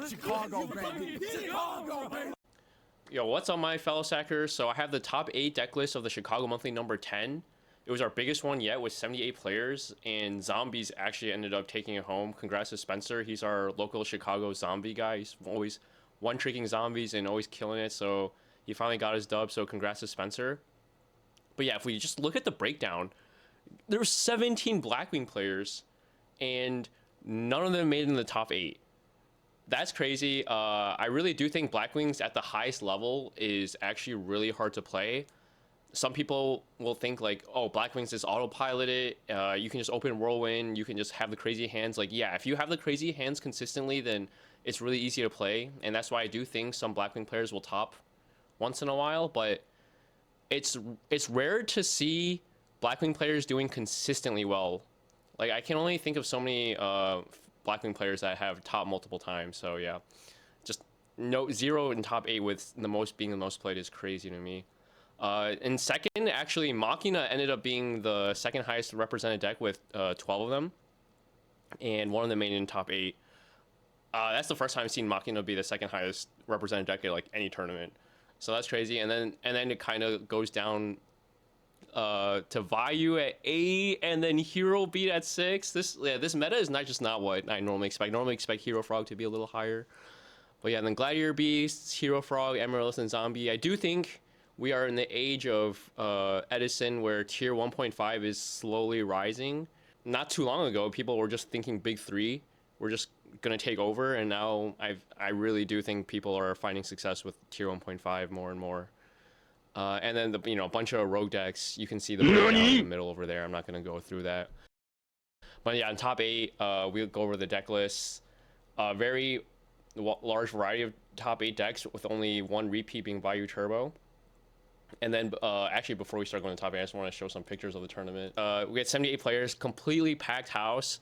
Chicago, baby. Chicago, baby. Yo, what's up, my fellow stackers? So I have the top 8 deck list of the Chicago Monthly number 10. It was our biggest one yet with 78 players, and Zombies actually ended up taking it home. Congrats to Spencer. He's our local Chicago zombie guy. He's always one-tricking zombies and always killing it, so he finally got his dub, so congrats to Spencer. But yeah, if we just look at the breakdown, there were 17 Blackwing players, and none of them made it in the top 8. That's crazy. I really do think Blackwings at the highest level is actually really hard to play. Some people will think like, oh, Blackwings is autopiloted. You can just open Whirlwind. You can just have the crazy hands. Like, yeah, if you have the crazy hands consistently, then it's really easy to play. And that's why I do think some Blackwing players will top once in a while. But it's rare to see Blackwing players doing consistently well. Like, I can only think of so many Blackwing players that have top multiple times. So yeah, just zero in top 8 with the most being the most played is crazy to me. In second, actually, Machina ended up being the second highest represented deck with 12 of them, and one of them made it in top 8. That's the first time I've seen Machina be the second highest represented deck at like any tournament, so that's crazy. And then it kind of goes down to Vayu at 8, and then Hero Beat at 6. This meta is not what I normally expect. I normally expect Hero Frog to be a little higher, but yeah, then Gladiator Beasts, Hero Frog, Emeralds, and Zombie. I do think we are in the age of Edison, where tier 1.5 is slowly rising. Not too long ago, people were just thinking big 3 were just gonna take over, and now I really do think people are finding success with tier 1.5 more and more. And then a bunch of rogue decks. You can see the breakdown in the middle over there. I'm not gonna go through that. But yeah, in top 8, we'll go over the deck lists. Very large variety of top 8 decks with only one repeat being Vayu Turbo. And then actually, before we start going to top 8, I just want to show some pictures of the tournament. We had 78 players, completely packed house.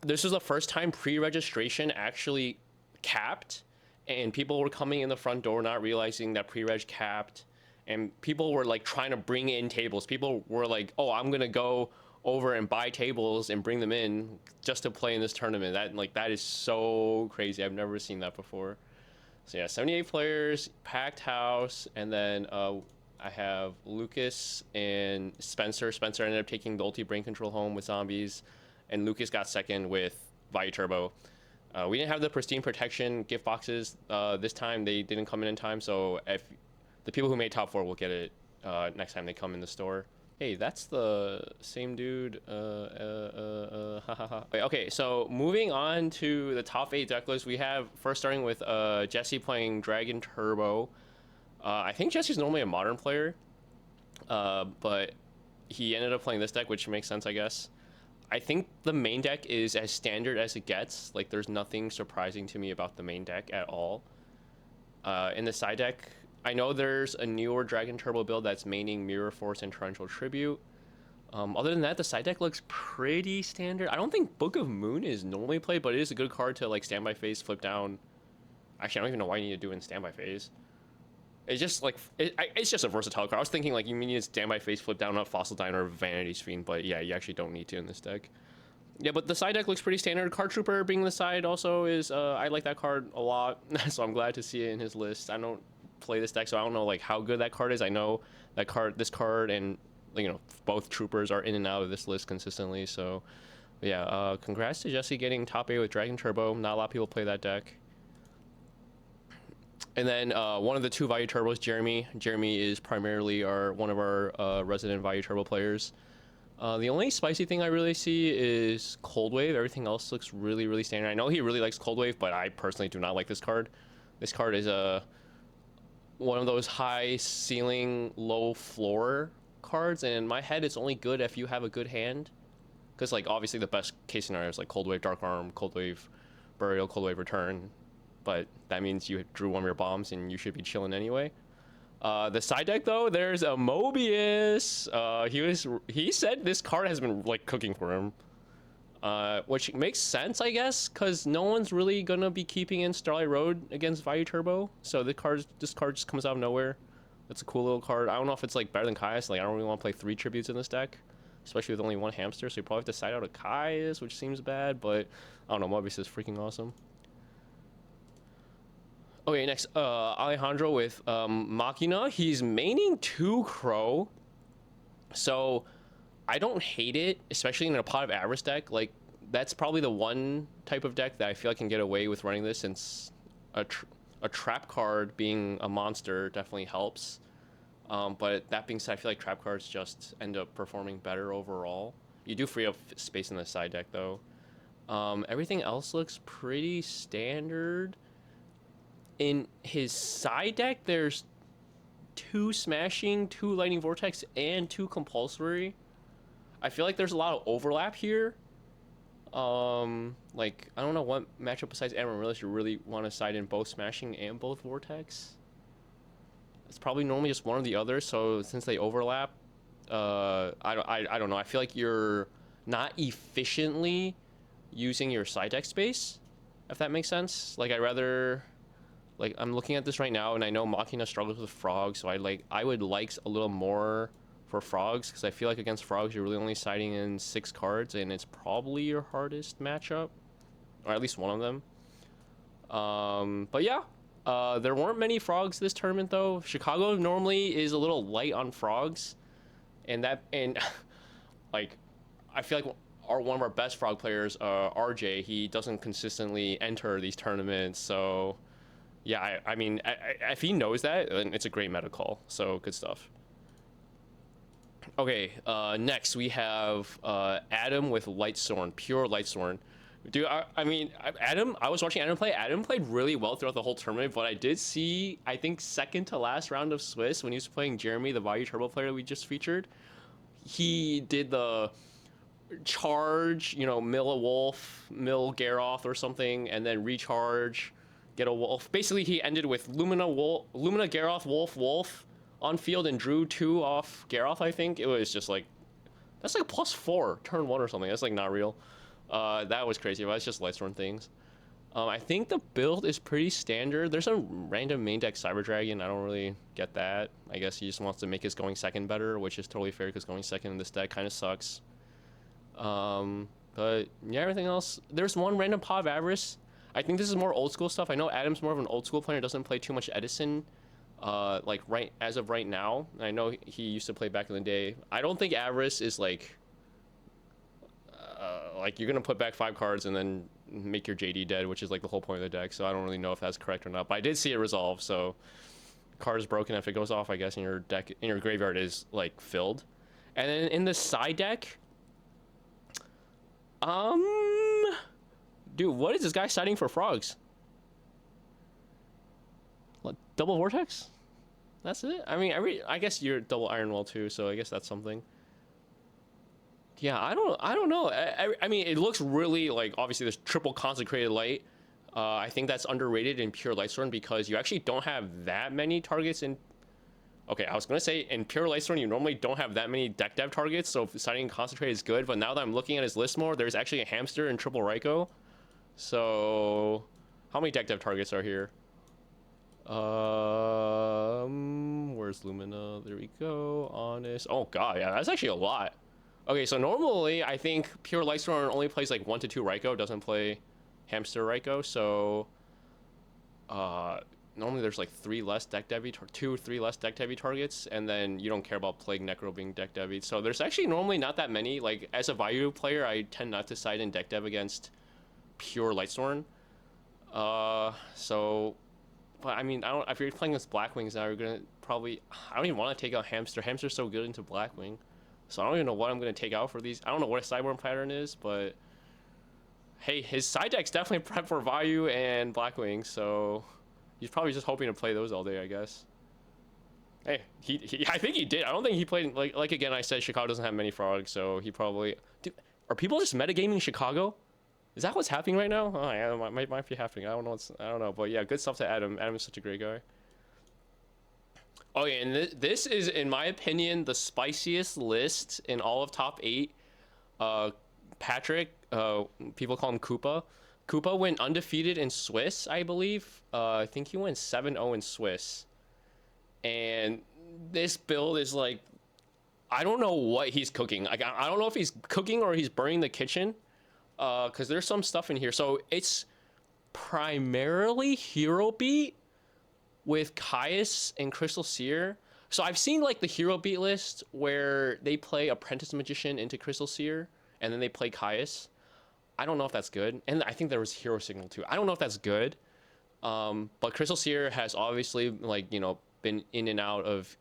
This was the first time pre-registration actually capped, and people were coming in the front door not realizing that pre-reg capped, and people were like trying to bring in tables. People were like, oh, I'm gonna go over and buy tables and bring them in just to play in this tournament. That is so crazy. I've never seen that before. So yeah, 78 players, packed house, and then I have Lucas and Spencer. Spencer ended up taking the ulti brain control home with zombies, and Lucas got second with Vayu Turbo. We didn't have the pristine protection gift boxes this time. They didn't come in time, so if the people who made top 4 will get it next time they come in the store. Hey, that's the same dude. Okay, so moving on to the top 8 deck list, we have first starting with Jesse playing Dragon Turbo. I think Jesse's normally a modern player, but he ended up playing this deck, which makes sense, I guess. I think the main deck is as standard as it gets. Like, there's nothing surprising to me about the main deck at all. In the side deck, I know there's a newer Dragon Turbo build that's maining Mirror Force and Torrential Tribute. Other than that, the side deck looks pretty standard. I don't think Book of Moon is normally played, but it is a good card to like standby phase, flip down. Actually, I don't even know why you need to do it in standby phase. It's just like it's just a versatile card. I was thinking like you need to standby phase, flip down a Fossil Diner or Vanity's Fiend, but yeah, you actually don't need to in this deck. Yeah, but the side deck looks pretty standard. Card Trooper being the side also is I like that card a lot, so I'm glad to see it in his list. I don't play this deck, so I don't know like how good that card is. I know that this card and both troopers are in and out of this list consistently, so yeah, congrats to Jesse getting top 8 with Dragon Turbo. Not a lot of people play that deck. And then one of the 2 Vayu Turbos, Jeremy is primarily one of our resident Vayu Turbo players. The only spicy thing I really see is Cold Wave. Everything else looks really standard. I know he really likes Cold Wave, but I personally do not like this card. This card is one of those high ceiling, low floor cards, and in my head, it's only good if you have a good hand. Because like obviously the best case scenario is like Cold Wave Dark Arm, Cold Wave Burial, Cold Wave Return, but that means you drew one of your bombs and you should be chilling anyway. The side deck though, there's a Mobius. He said this card has been like cooking for him. Which makes sense, I guess, because no one's really gonna be keeping in Starlight Road against Vayu Turbo, so this card just comes out of nowhere. It's a cool little card. I don't know if it's like better than Caius. Like, I don't really want to play 3 tributes in this deck, especially with only 1 hamster, so you probably have to side out a Caius, which seems bad, but I don't know, Mobius is freaking awesome. Okay, next, Alejandro with Machina. He's maining 2 Crow, so I don't hate it, especially in a pot of Avarice deck. Like, that's probably the one type of deck that I feel I can get away with running this, since a trap card being a monster definitely helps. But that being said, I feel like trap cards just end up performing better overall. You do free up space in the side deck, though. Everything else looks pretty standard. In his side deck, there's 2 Smashing, 2 Lightning Vortex, and 2 Compulsory. I feel like there's a lot of overlap here. Like, I don't know what matchup besides Amaryllis you really want to side in both Smashing and both Vortex. It's probably normally just one or the other, so since they overlap, I don't know. I feel like you're not efficiently using your side deck space, if that makes sense. Like, like, I'm looking at this right now, and I know Machina struggles with frogs, so I would like a little more for frogs, because I feel like against frogs you're really only siding in 6 cards, and it's probably your hardest matchup, or at least one of them. But yeah, there weren't many frogs this tournament though. Chicago normally is a little light on frogs, and like, I feel like one of our best frog players, RJ, he doesn't consistently enter these tournaments, so yeah, I mean, if he knows that, then it's a great meta call. So good stuff. Okay, next we have Adam with Lightsworn, pure Lightsworn. Dude, I mean, I was watching Adam play. Adam played really well throughout the whole tournament, but I did see, I think, second to last round of Swiss when he was playing Jeremy, the Value Turbo player we just featured. He did the charge, you know, mill a wolf, mill Garroth or something, and then recharge, get a wolf. Basically, he ended with Lumina, Garroth, Wolf on field, and drew 2 off Garroth, I think. It was just like, that's like +4 turn 1 or something. That's like not real. That was crazy, but it's just Lightsworn things. I think the build is pretty standard. There's some random main deck Cyber Dragon. I don't really get that. I guess he just wants to make his going second better, which is totally fair because going second in this deck kind of sucks. But yeah, everything else. There's one random pot of Avarice. I think this is more old school stuff. I know Adam's more of an old school player, doesn't play too much Edison. Like as of right now. I know he used to play back in the day. I don't think Avarice is like you're gonna put back 5 cards and then make your JD dead, which is like the whole point of the deck. So I don't really know if that's correct or not. But I did see it resolve. So card is broken. If it goes off, I guess in your deck, in your graveyard is like filled. And then in the side deck, dude, what is this guy siding for frogs? What, double Vortex? That's it? I mean, I guess you're double Iron Wall too, so I guess that's something. Yeah, I don't know. I mean, it looks really like, obviously there's triple consecrated light. I think that's underrated in pure Lightsworn because you actually don't have that many targets in. Okay, I was gonna say in pure Lightsworn you normally don't have that many deck dev targets, so siding concentrate is good. But now that I'm looking at his list more, there's actually a hamster in triple Raikou. So, how many deck dev targets are here? Where's Lumina? There we go. Honest. Oh god, yeah, that's actually a lot. Okay, so normally I think pure Lightsworn only plays like 1 to 2 Raikou, doesn't play hamster Raikou. So, normally there's like 3 less deck dev, 2 or 3 less deck dev targets, and then you don't care about Plague Necro being deck dev. So there's actually normally not that many. Like as a Vayu player, I tend not to side in deck dev against pure Lightsworn. So. But I mean, if you're playing against Blackwings now, you're gonna probably. I don't even want to take out Hamster. Hamster's so good into Blackwing, so I don't even know what I'm gonna take out for these. I don't know what a sideboard pattern is, but hey, his side deck's definitely prepped for Vayu and Blackwing, so he's probably just hoping to play those all day, I guess. Hey, I think he did. I don't think he played like again. I said Chicago doesn't have many frogs, so he probably. Dude, are people just metagaming Chicago? Is that what's happening right now? Oh yeah, it might be happening. I don't know, but yeah, good stuff to Adam. Adam is such a great guy. Oh yeah, and this is, in my opinion, the spiciest list in all of top 8. Patrick, people call him Koopa. Koopa went undefeated in Swiss, I believe. I think he went 7-0 in Swiss. And this build is like, I don't know what he's cooking. Like, I don't know if he's cooking or he's burning the kitchen. Because there's some stuff in here. So it's primarily hero beat, with Caius and Crystal Seer. So I've seen like the hero beat list where they play Apprentice Magician into Crystal Seer and then they play Caius. I don't know if that's good. And I think there was Hero Signal too. I don't know if that's good. But Crystal Seer has obviously like, you know, been in and out of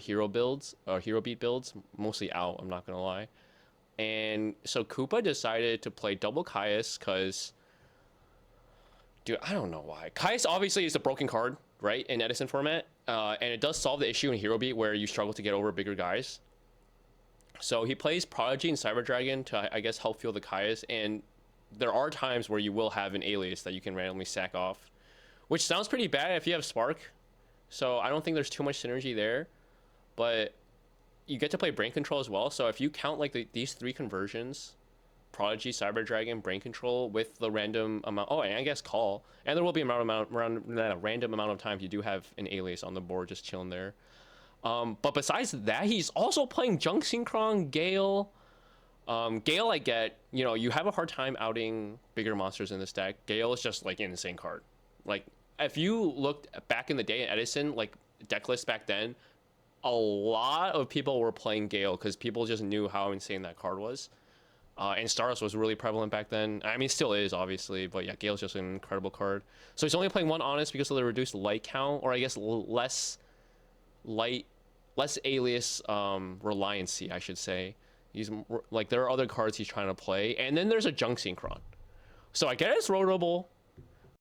hero builds or hero beat builds, mostly out, I'm not gonna lie. And so Koopa decided to play double Caius because, dude, I don't know why. Caius obviously is a broken card, right, in Edison format, and it does solve the issue in hero beat where you struggle to get over bigger guys. So he plays Prodigy and Cyber Dragon to, I guess, help fuel the Caius, and there are times where you will have an alias that you can randomly sack off, which sounds pretty bad if you have Spark. So I don't think there's too much synergy there, but you get to play Brain Control as well. So if you count like these 3 conversions, Prodigy, Cyber Dragon, Brain Control with the random amount, oh, and I guess Call, and there will be a random amount of times you do have an alias on the board just chilling there. But besides that, he's also playing Junk Synchron, Gale. Gale, I get, you know, you have a hard time outing bigger monsters in this deck. Gale is just like an insane card. Like, if you looked back in the day at Edison, like deck lists back then, a lot of people were playing Gale because people just knew how insane that card was. And Stardust was really prevalent back then. I mean, still is, obviously, but yeah, Gale's just an incredible card. So he's only playing 1 Honest because of the reduced light count, or I guess less alias reliancy, I should say. He's like, there are other cards he's trying to play, and then there's a Junk Synchron. So I guess it's roadable,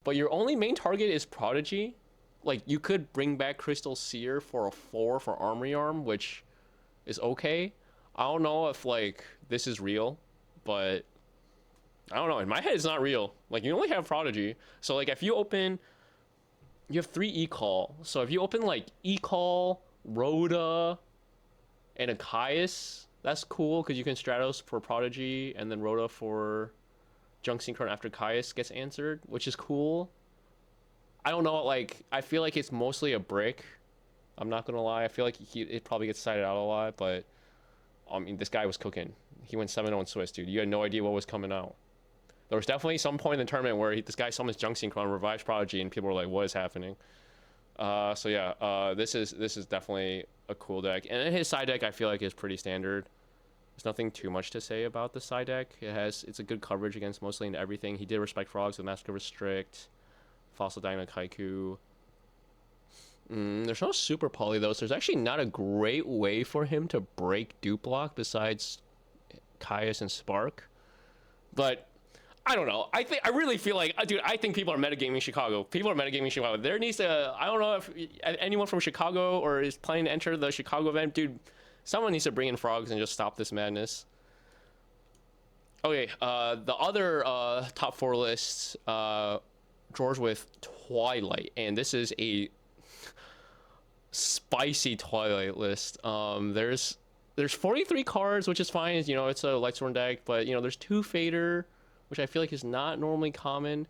but your only main target is Prodigy. Like, you could bring back Crystal Seer for a 4 for Armory Arm, which is okay. I don't know if like this is real, but I don't know. In my head, it's not real. Like, you only have Prodigy, so like if you open, you have 3 E-Call. So if you open like E-Call, Rhoda, and a Caius, that's cool because you can Stratos for Prodigy and then Rhoda for Junk Synchron after Caius gets answered, which is cool. I don't know, like, I feel like it's mostly a brick. I'm not gonna lie. I feel like it probably gets sided out a lot, but I mean, this guy was cooking. He went 7-0 in Swiss, dude. You had no idea what was coming out. There was definitely some point in the tournament where this guy summons Junk Synchron, revives Prodigy, and people were like, what is happening? So yeah, this is definitely a cool deck. And his side deck, I feel like, is pretty standard. There's nothing too much to say about the side deck. It's a good coverage against mostly into everything. He did Respect Frogs with Massacre Restrict, Fossil Dino Kaiku. There's no Super Poly though, so there's actually not a great way for him to break Dupe Block besides Caius and Spark. But I don't know. I really feel like, dude, I think people are metagaming Chicago. People are metagaming Chicago. There needs to, I don't know if anyone from Chicago or is planning to enter the Chicago event, dude, someone needs to bring in Frogs and just stop this madness. Okay, the other top 4 lists, George with Twilight, and this is a spicy Twilight list. There's 43 cards, which is fine. You know, it's a Lightsworn deck, but you know, there's 2 Fader, which I feel like is not normally common.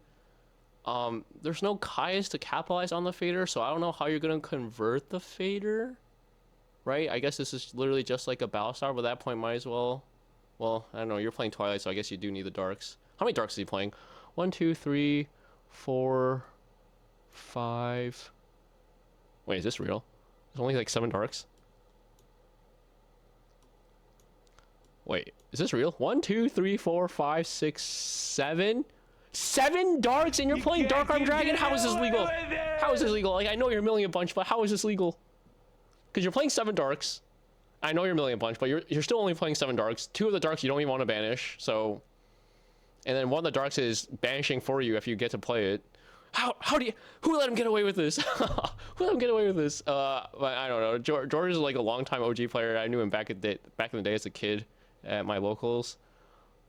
There's no Caius to capitalize on the Fader, so I don't know how you're gonna convert the Fader, right? I guess this is literally just like a Battlestar, but at that point might as well, I don't know, you're playing Twilight, so I guess you do need the Darks. How many Darks is he playing? 1, 2, 3, 4, 5. Wait, is this real? There's only like 7 Darks. Wait, is this real? 1, 2, 3, 4, 5, 6, 7. 7 Darks, and you're playing Dark Arm Dragon? How is this legal? How is this legal? Like, I know you're milling a bunch, but how is this legal? Because you're playing 7 Darks. I know you're milling a bunch, but you're still only playing 7 Darks. 2 of the Darks you don't even want to banish, so. And then 1 of the Darks is banishing for you if you get to play it. Who let him get away with this? Who let him get away with this? I don't know. George is like a longtime OG player. I knew him back in the day as a kid at my locals.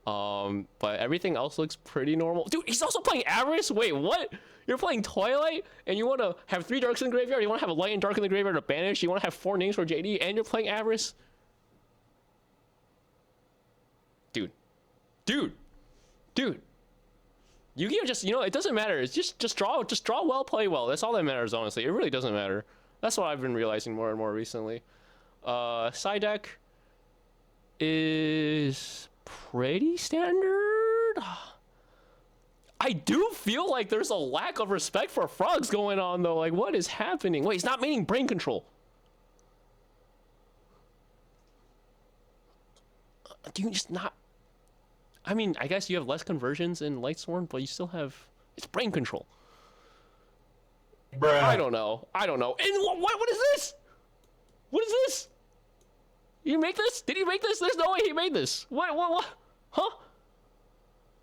But everything else looks pretty normal. Dude, he's also playing Avarice? Wait, what? You're playing Twilight and you want to have 3 Darks in the graveyard? You want to have a Light and Dark in the graveyard to banish? You want to have 4 names for JD and you're playing Avarice? Dude. Yu-Gi-Oh! Just, you know, it doesn't matter. It's just draw well, play well. That's all that matters, honestly. It really doesn't matter. That's what I've been realizing more and more recently. Side deck is pretty standard. I do feel like there's a lack of respect for frogs going on, though. Like, what is happening? Wait, he's not meaning brain control. Do you just not... I mean, I guess you have less conversions in Lightsworn, but you still have... It's brain control. Bruh. I don't know. And what is this? What is this? You make this? Did he make this? There's no way he made this. What? Huh?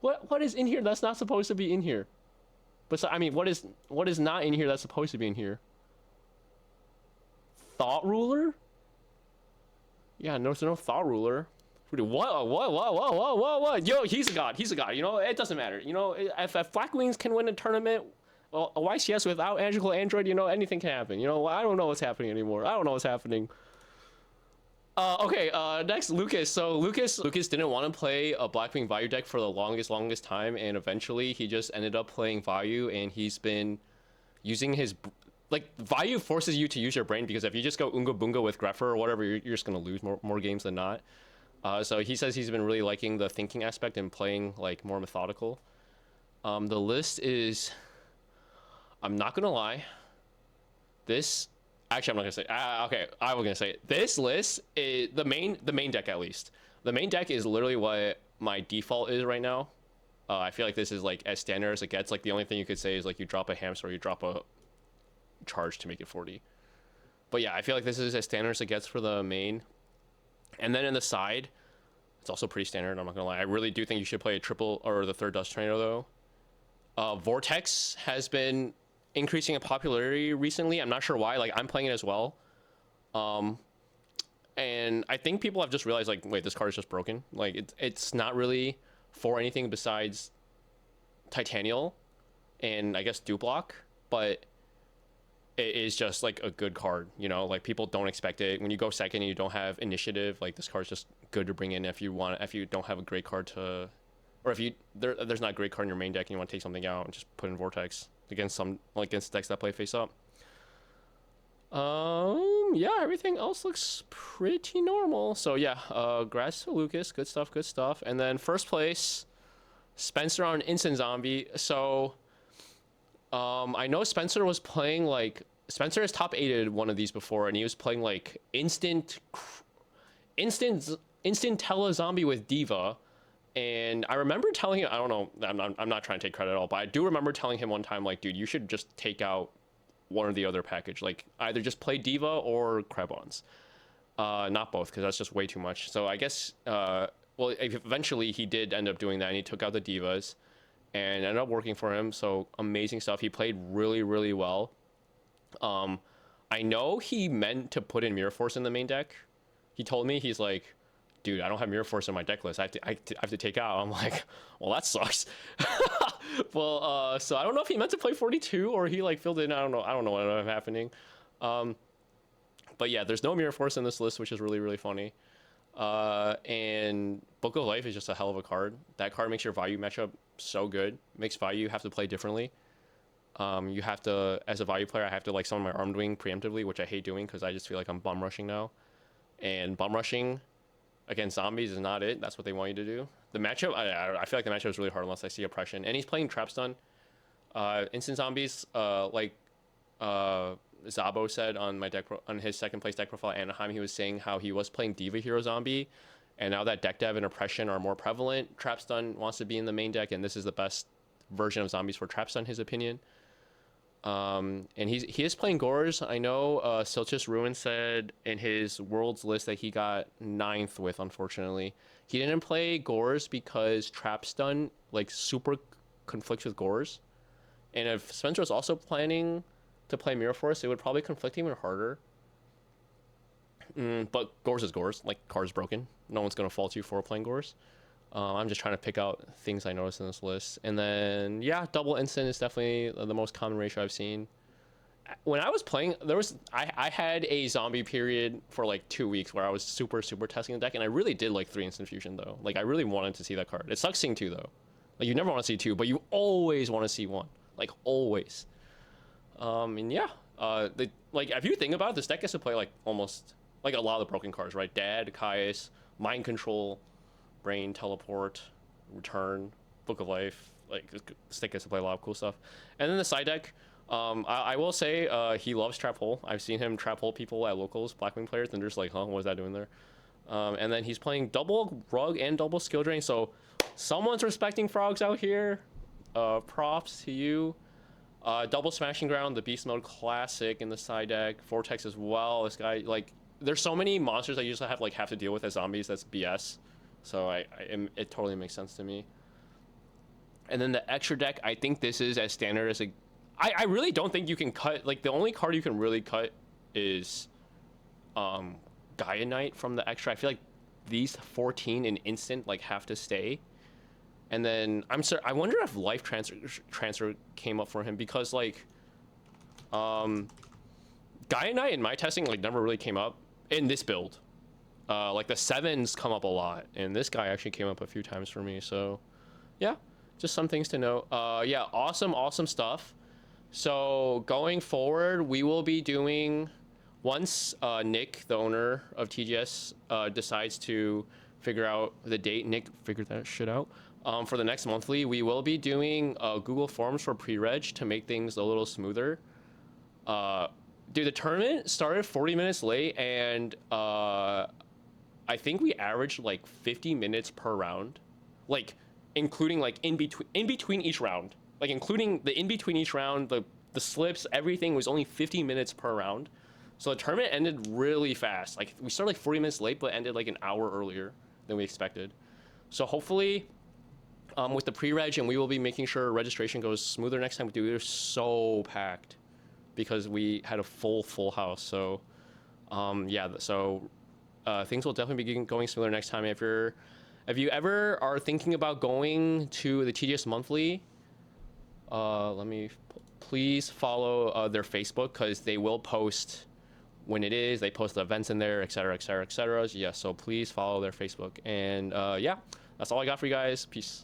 What is in here that's not supposed to be in here? But I mean, what is not in here that's supposed to be in here? Thought ruler? Yeah, no, there's no thought ruler. What? Yo, he's a god. You know, it doesn't matter. You know, if Black Wings can win a tournament, well, a YCS without Magical Android, you know, anything can happen. You know, I don't know what's happening anymore. I don't know what's happening. Okay, next, Lucas. So Lucas didn't want to play a Blackwing Vayu deck for the longest time, and eventually he just ended up playing Vayu, and he's been using his... Like, Vayu forces you to use your brain, because if you just go Unga Bunga with Greffer or whatever, you're just going to lose more games than not. So he says he's been really liking the thinking aspect and playing, like, more methodical. The list is... I'm not going to lie. This... Actually, I'm not gonna say. Okay, I was gonna say it. This list is the main deck at least. The main deck is literally what my default is right now. I feel like this is like as standard as it gets. Like the only thing you could say is like you drop a hamster or you drop a charge to make it 40. But yeah, I feel like this is as standard as it gets for the main. And then in the side, it's also pretty standard. I'm not gonna lie. I really do think you should play a triple or the third Dust Tornado though. Vortex has been increasing in popularity recently. I'm not sure why. Like, I'm playing it as well, and I think people have just realized, like, wait, this card is just broken. Like, it's not really for anything besides Titanial and I guess Duplock, but it is just like a good card, you know. Like, people don't expect it. When you go second and you don't have initiative, like, this card's just good to bring in if you don't have a great card to, or if there's not a great card in your main deck and you want to take something out and just put in Vortex against decks that play face up. Yeah, everything else looks pretty normal. So yeah, congrats to Lucas. Good stuff. And then first place, Spencer on Instant Zombie. So I know Spencer was playing, like, Spencer has top 8'd one of these before, and he was playing like instant Tele Zombie with Diva. And I remember telling him, I don't know, I'm not trying to take credit at all, but I do remember telling him one time, like, dude, you should just take out one or the other package. Like, either just play Diva or Krebons. Not both, because that's just way too much. So I guess, well, eventually he did end up doing that, and he took out the Divas, and ended up working for him. So amazing stuff. He played really, really well. I know he meant to put in Mirror Force in the main deck. He told me, he's like, dude, I don't have Mirror Force in my deck list. I have to take out. I'm like, well, that sucks. Well, so I don't know if he meant to play 42 or he like filled in. I don't know what ended up happening. But yeah, there's no Mirror Force in this list, which is really, really funny. And Book of Life is just a hell of a card. That card makes your Vayu matchup so good. Makes Vayu have to play differently. You have to, as a Vayu player, I have to like summon my Armed Wing preemptively, which I hate doing because I just feel like I'm bum rushing now. And bum rushing against zombies is not it. That's what they want you to do. The matchup, I feel like the matchup is really hard unless I see oppression. And he's playing Trap Stun. Instant zombies, like Zabo said on my deck on his second place deck profile at Anaheim, he was saying how he was playing Diva Hero Zombie, and now that deck dev and oppression are more prevalent, Trap Stun wants to be in the main deck, and this is the best version of zombies for Trap Stun, in his opinion. And he is playing Gores. I know Silchus Ruin said in his Worlds list that he got 9th with, unfortunately. He didn't play Gores because Trap Stun like super conflicts with Gores. And if Spencer was also planning to play Mirror Force, it would probably conflict even harder. But Gores is Gores. Like, card's broken. No one's going to fault you for playing Gores. I'm just trying to pick out things I noticed in this list. And then, yeah, double instant is definitely the most common ratio I've seen. When I was playing, I had a zombie period for like 2 weeks where I was super testing the deck, and I really did like 3 instant fusion though. Like, I really wanted to see that card. It sucks seeing 2 though. Like, you never want to see 2, but you always want to see 1. Like, always. And yeah, like, if you think about it, this deck gets to play like almost like a lot of the broken cards, right? Dad, Caius, Mind Control, Brain, Teleport, Return, Book of Life, like this deck gets to play a lot of cool stuff. And then the side deck, I will say he loves trap hole. I've seen him trap hole people at locals, Blackwing players, and they're just like, huh, what is that doing there? And then he's playing double rug and double skill drain, so someone's respecting frogs out here. Props to you. Double smashing ground, the beast mode classic in the side deck, vortex as well. This guy, like, there's so many monsters I usually have to deal with as zombies. That's BS. So it totally makes sense to me. And then the extra deck, I think this is as standard as a. I really don't think you can cut. Like, the only card you can really cut is Gaia Knight from the extra. I feel like these 14 in instant like have to stay. And then I wonder if life transfer came up for him, because like Gaia Knight in my testing like never really came up in this build. Like the 7s come up a lot, and this guy actually came up a few times for me. So yeah, just some things to know. Yeah, awesome stuff. So going forward, we will be doing, once Nick, the owner of TGS, decides to figure out the date. Nick figured that shit out. For the next monthly, we will be doing Google Forms for pre-reg to make things a little smoother. Dude, the tournament started 40 minutes late, and I think we averaged like 50 minutes per round, like including like in between each round, like including the in between each round, the slips, everything was only 50 minutes per round. So the tournament ended really fast. Like, we started like 40 minutes late, but ended like an hour earlier than we expected. So hopefully, with the pre-reg, and we will be making sure registration goes smoother next time. Dude, we were so packed because we had a full house. So yeah, so things will definitely be going smoother next time. If you ever are thinking about going to the TGS monthly, please follow their Facebook, because they will post when it is. They post the events in there, etc. Yeah, so please follow their Facebook. And yeah, that's all I got for you guys. Peace.